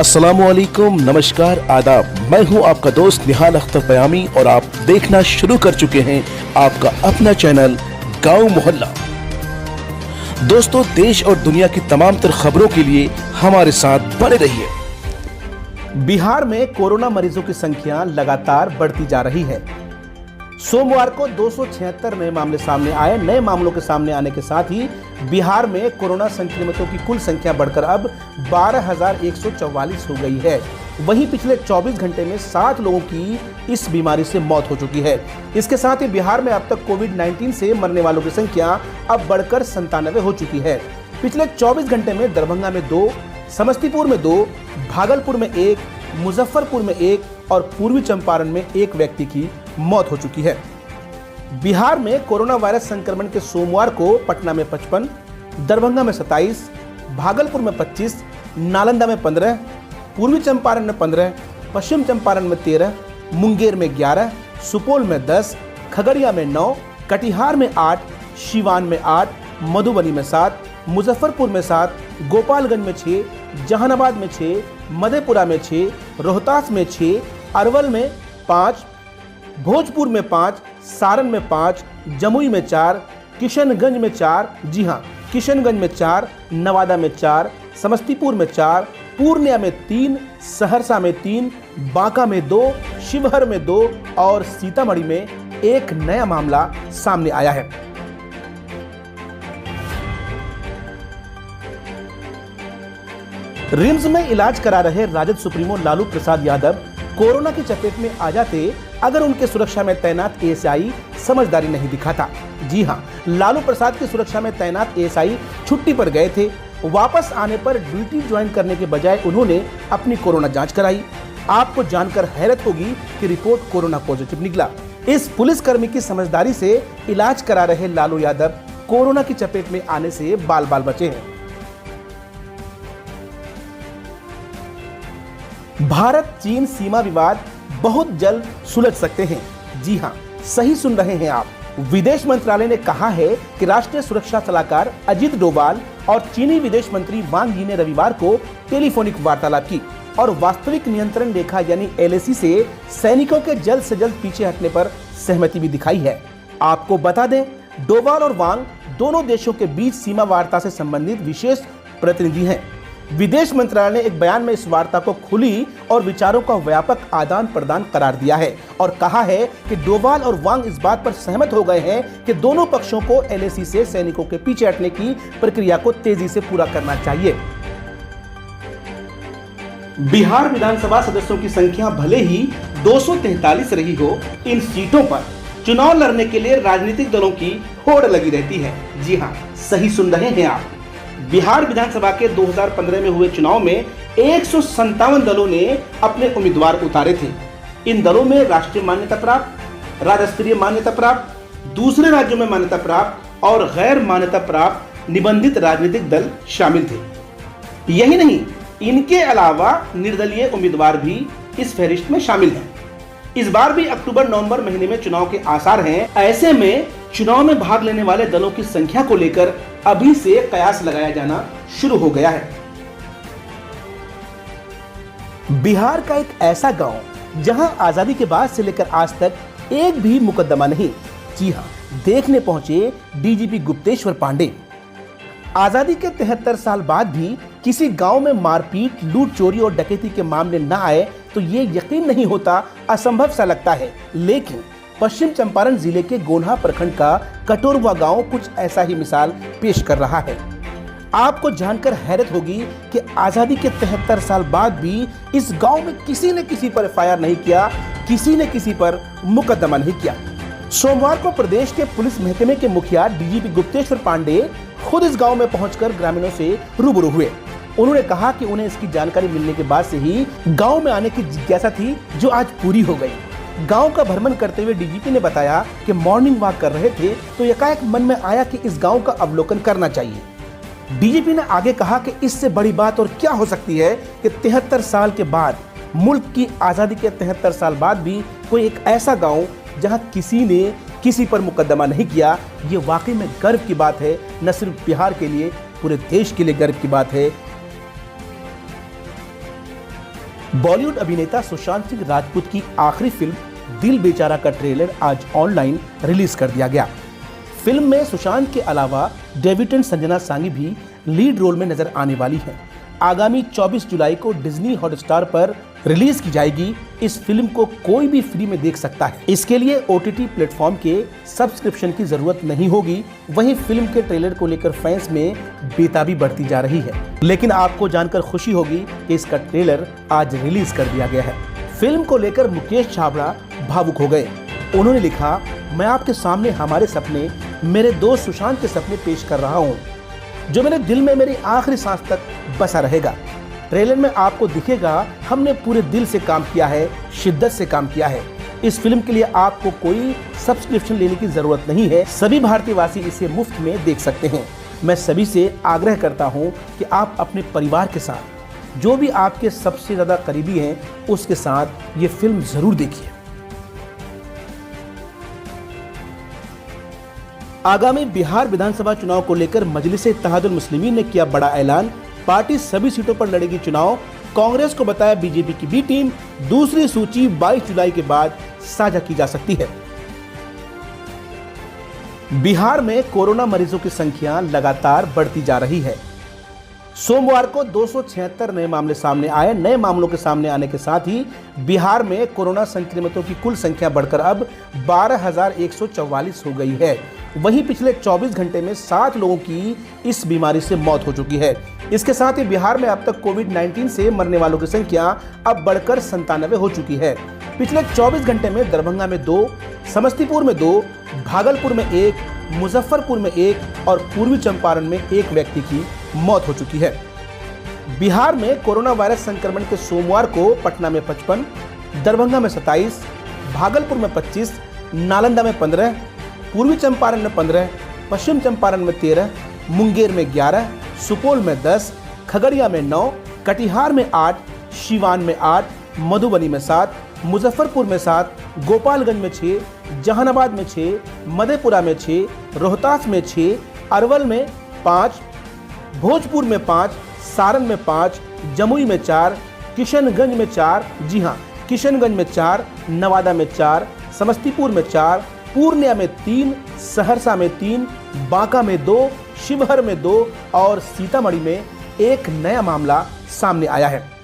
अस्सलामुअलैकुम, नमस्कार, आदाब। मैं हूं आपका दोस्त निहाल अख्तर बयामी और आप देखना शुरू कर चुके हैं आपका अपना चैनल गांव मोहल्ला। दोस्तों, देश और दुनिया की तमाम तर खबरों के लिए हमारे साथ बने रहिए। बिहार में कोरोना मरीजों की संख्या लगातार बढ़ती जा रही है। सोमवार को 276 नए मामले सामने आए। नए मामलों के सामने आने के साथ ही बिहार में कोरोना संक्रमितों की कुल संख्या बढ़कर अब 12,144 हो गई है। वहीं पिछले 24 घंटे में 7 लोगों की इस बीमारी से मौत हो चुकी है। इसके साथ ही बिहार में अब तक कोविड-19 से मरने वालों की संख्या अब बढ़कर 97 हो चुकी है। पिछले 24 घंटे में दरभंगा में 2, समस्तीपुर में 2, भागलपुर में 1, मुजफ्फरपुर में 1 और पूर्वी चंपारण में 1 व्यक्ति की मौत हो चुकी है। बिहार में कोरोना वायरस संक्रमण के सोमवार को पटना में 55, दरभंगा में 27, भागलपुर में 25, नालंदा में 15, पूर्वी चंपारण में 15, पश्चिम चंपारण में 13, मुंगेर में 11, सुपौल में 10, खगड़िया में 9, कटिहार में 8, सीवान में 8, मधुबनी में 7, मुजफ्फरपुर में 7, गोपालगंज में 6, जहानाबाद में 6, मधेपुरा में 6, रोहतास में 6, अरवल में 5, भोजपुर में 5, सारण में 5, जमुई में 4, किशनगंज में 4, जी हां, किशनगंज में 4, नवादा में 4, समस्तीपुर में 4, पूर्णिया में 3, सहरसा में 3, बांका में 2, शिवहर में 2 और सीतामढ़ी में 1 नया मामला सामने आया है। रिम्स में इलाज करा रहे राजद सुप्रीमो लालू प्रसाद यादव कोरोना की चपेट में आ जाते अगर उनके सुरक्षा में तैनात एएसआई समझदारी नहीं दिखाता। जी हां, लालू प्रसाद की सुरक्षा में तैनात एएसआई छुट्टी पर गए थे। वापस आने पर ड्यूटी ज्वाइन करने के बजाय उन्होंने अपनी कोरोना जांच कराई। आपको जानकर हैरत होगी कि रिपोर्ट कोरोना पॉजिटिव निकला। इस पुलिसकर्मी की समझदारी से इलाज करा रहे लालू यादव कोरोना की चपेट में आने से बाल बाल बचे हैं। भारत चीन सीमा विवाद बहुत जल्द सुलझ सकते हैं। जी हां, सही सुन रहे हैं आप। विदेश मंत्रालय ने कहा है कि राष्ट्रीय सुरक्षा सलाहकार अजित डोभाल और चीनी विदेश मंत्री वांग यी ने रविवार को टेलीफोनिक वार्तालाप की और वास्तविक नियंत्रण रेखा यानी एलएसी से सैनिकों के जल्द से जल्द पीछे हटने पर सहमति भी दिखाई है। आपको बता दें, डोभाल और वांग दोनों देशों के बीच सीमा वार्ता से संबंधित विशेष प्रतिनिधि हैं। विदेश मंत्रालय ने एक बयान में इस वार्ता को खुली और विचारों का व्यापक आदान प्रदान करार दिया है और कहा है कि डोभाल और वांग इस बात पर सहमत हो गए हैं कि दोनों पक्षों को एलएसी से सैनिकों के पीछे हटने की प्रक्रिया को तेजी से पूरा करना चाहिए। बिहार विधानसभा सदस्यों की संख्या भले ही 243 रही हो, इन सीटों पर चुनाव लड़ने के लिए राजनीतिक दलों की होड़ लगी रहती है। जी हाँ, सही सुन रहे हैं आप। बिहार विधानसभा के 2015 में हुए चुनाव में 157 दलों ने अपने उम्मीदवार उतारे थे। इन दलों में राष्ट्रीय मान्यता प्राप्त, राज्य स्तरीय मान्यता प्राप्त, दूसरे राज्यों में मान्यता प्राप्त और गैर मान्यता प्राप्त निबंधित राजनीतिक दल शामिल थे। यही नहीं, इनके अलावा निर्दलीय उम्मीदवार भी इस फहरिस्त में शामिल हैं। इस बार भी अक्टूबर-नवंबर महीने में चुनाव के आसार हैं। ऐसे में चुनाव में भाग लेने वाले दलों की संख्या को लेकर अभी से कयास लगाया जाना शुरू हो गया है। बिहार का एक ऐसा गांव जहां आजादी के बाद से लेकर आज तक एक भी मुकदमा नहीं। जी हां, देखने पहुंचे डीजीपी गुप्तेश्वर पांडे। आजादी के 73 साल बाद भी किसी गांव में मारपीट, लूट, चोरी और डकैती के मामले न आए तो ये यकीन नहीं होता, असंभव सा लगता है। लेकिन पश्चिम चंपारण जिले के गोन्हा प्रखंड का कटोरवा गांव कुछ ऐसा ही मिसाल पेश कर रहा है। आपको जानकर हैरत होगी कि आजादी के 73 साल बाद भी इस गांव में किसी ने किसी पर एफआईआर नहीं किया, किसी ने किसी पर मुकदमा नहीं किया। सोमवार को प्रदेश के पुलिस महकमे के मुखिया डीजीपी गुप्तेश्वर पांडे खुद इस गांव में पहुंचकर ग्रामीणों से रूबरू हुए। उन्होंने कहा कि उन्हें इसकी जानकारी मिलने के बाद से ही गांव में आने की जिज्ञासा थी, जो आज पूरी हो गई। गांव का भ्रमण करते हुए डीजीपी ने बताया कि मॉर्निंग वॉक कर रहे थे तो एकाएक मन में आया कि इस गांव का अवलोकन करना चाहिए। डीजीपी ने आगे कहा कि इससे बड़ी बात और क्या हो सकती है कि 73 साल के बाद, मुल्क की आजादी के 73 साल बाद भी कोई एक ऐसा गांव जहां किसी ने किसी पर मुकदमा नहीं किया। ये वाकई में गर्व की बात है, न सिर्फ बिहार के लिए, पूरे देश के लिए गर्व की बात है। बॉलीवुड अभिनेता सुशांत सिंह राजपूत की आखिरी फिल्म दिल बेचारा का ट्रेलर आज ऑनलाइन रिलीज कर दिया गया। फिल्म में सुशांत के अलावा डेविड एंड संजना सांगी भी लीड रोल में नजर आने वाली है। आगामी 24 जुलाई को डिज्नी हॉटस्टार पर रिलीज की जाएगी। इस फिल्म को कोई भी फ्री में देख सकता है। इसके लिए OTT प्लेटफॉर्म के सब्सक्रिप्शन की जरूरत नहीं होगी। वहीं फिल्म के ट्रेलर को लेकर फैंस में बेताबी बढ़ती जा रही है। लेकिन आपको जानकर खुशी होगी कि इसका ट्रेलर आज रिलीज कर दिया गया है। फिल्म को लेकर मुकेश छाबड़ा भावुक हो गए। उन्होंने लिखा, मैं आपके सामने हमारे सपने, मेरे दोस्त सुशांत के सपने पेश कर रहा हूँ, जो मेरे दिल में मेरी आखिरी सांस तक बसा रहेगा। ट्रेलर में आपको दिखेगा हमने पूरे दिल से काम किया है, शिद्दत से काम किया है। इस फिल्म के लिए आपको कोई सब्सक्रिप्शन लेने की जरूरत नहीं है। सभी भारतीयवासी इसे मुफ्त में देख सकते हैं। मैं सभी से आग्रह करता हूं कि आप अपने परिवार के साथ, जो भी आपके सबसे ज्यादा करीबी हैं, उसके साथ ये फिल्म जरूर देखिए। आगामी बिहार विधानसभा चुनाव को लेकर मजलिस-ए-इत्तेहादुल मुस्लिमीन ने किया बड़ा ऐलान। पार्टी सभी सीटों पर लड़ेगी चुनाव। कांग्रेस को बताया बीजेपी की बी टीम। दूसरी सूची 22 जुलाई के बाद साझा की जा सकती है। बिहार में कोरोना मरीजों की संख्या लगातार बढ़ती जा रही है। सोमवार को 276 नए मामले सामने आए। नए मामलों के सामने आने के साथ ही बिहार में कोरोना संक्रमितों की कुल संख्या बढ़कर अब 12,144 हो गई है। वहीं पिछले 24 घंटे में 7 लोगों की इस बीमारी से मौत हो चुकी है। इसके साथ ही बिहार में अब तक कोविड-19 से मरने वालों की संख्या अब बढ़कर 97 हो चुकी है। पिछले 24 घंटे में दरभंगा में 2, समस्तीपुर में 2, भागलपुर में 1, मुजफ्फरपुर में 1 और पूर्वी चंपारण में 1 व्यक्ति की मौत हो चुकी है। बिहार में कोरोना वायरस संक्रमण के सोमवार को पटना में 55, दरभंगा में 27, भागलपुर में 25, नालंदा में 15, पूर्वी चंपारण में 15, पश्चिम चंपारण में 13, मुंगेर में 11, सुपौल में 10, खगड़िया में 9, कटिहार में 8, सीवान में 8, मधुबनी में 7, मुजफ्फरपुर में 7, गोपालगंज में 6, जहानाबाद में 6, मधेपुरा में 6, रोहतास में 6, अरवल में 5, भोजपुर में 5, सारण में 5, जमुई में 4, किशनगंज में 4, जी हाँ, किशनगंज में 4, नवादा में 4, समस्तीपुर में 4, पूर्णिया में 3, सहरसा में 3, बांका में 2, शिवहर में 2 और सीतामढ़ी में 1 नया मामला सामने आया है।